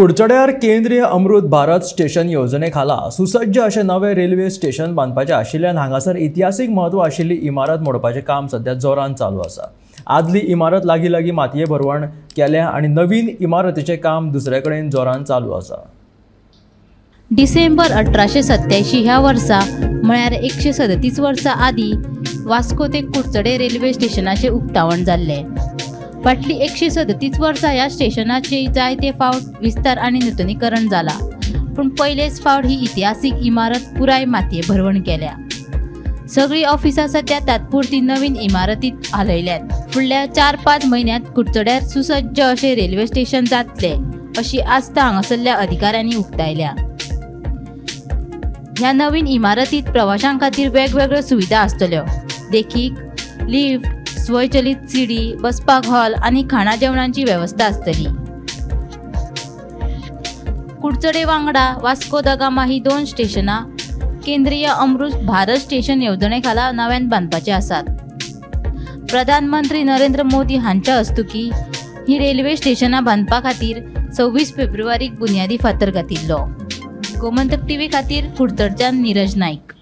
कुडचड्यार केंद्रीय अमृत भारत स्टेशन येवजणे खाला सुसज्ज असे नवे रेल्वे स्टेशन बांदपाचे आशिल्ल्यान हांगासर इतिहासीक महत्व आशिल्ली इमारत मोडपाचे काम सध्या जोरान चालू आसा। आदली इमारत लागी मातये भरवण केल्या आणि नवीन इमारतीचे काम दुसरे कडेन जोरान चालू आसा। डिसेंबर 1887 ह्या वर्सा म्हळ्यार 137 वर्सां आदी वास्को ते कुडचडे रेल्वे स्टेशनाचे उक्तावण जाल्ले। फाटली 137 वर्सां ह्या स्टेशनाचे जायते फावट विस्तार आणि नूतनीकरण जाला, पण पयलेच फावट ही इतिहासीक इमारत पुराय मातये भरवण केल्या। सगळी ऑफिसां सध्या तात्पुरती नवीन इमारतीत हालयल्यात। फुडल्या 4-5 म्हयन्यांत कुडचड्यार सुसज्ज अशें रेल्वे स्टेशन जातले अशी आस्त हांगासरल्या अधिकाऱ्यांनी उक्तायल्या। ह्या नवीन इमारतीत प्रवाशांक खातीर वेगवेगळ्यो सुविधा आसतल्यो, देखीक लिफ्ट, स्वयंचलित सीडी, बसपाक हॉल आणि खाणा जेवणाची व्यवस्था आसतली। कुडचडे वांगडा वास्को द गामा ही 2 स्टेशनां केंद्रीय अमृत भारत स्टेशन येवजणे खाला नव्यान बांदपाचे आसात। प्रधानमंत्री नरेंद्र मोदी हांच्या हस्तुकी ही रेल्वे स्टेशनां बांदपा खातीर 26 फेब्रुवारीक बुन्यादी फातर घातिल्लो। गोमंतक टीव्ही खातीर कुडचडच्यान नीरज नाईक।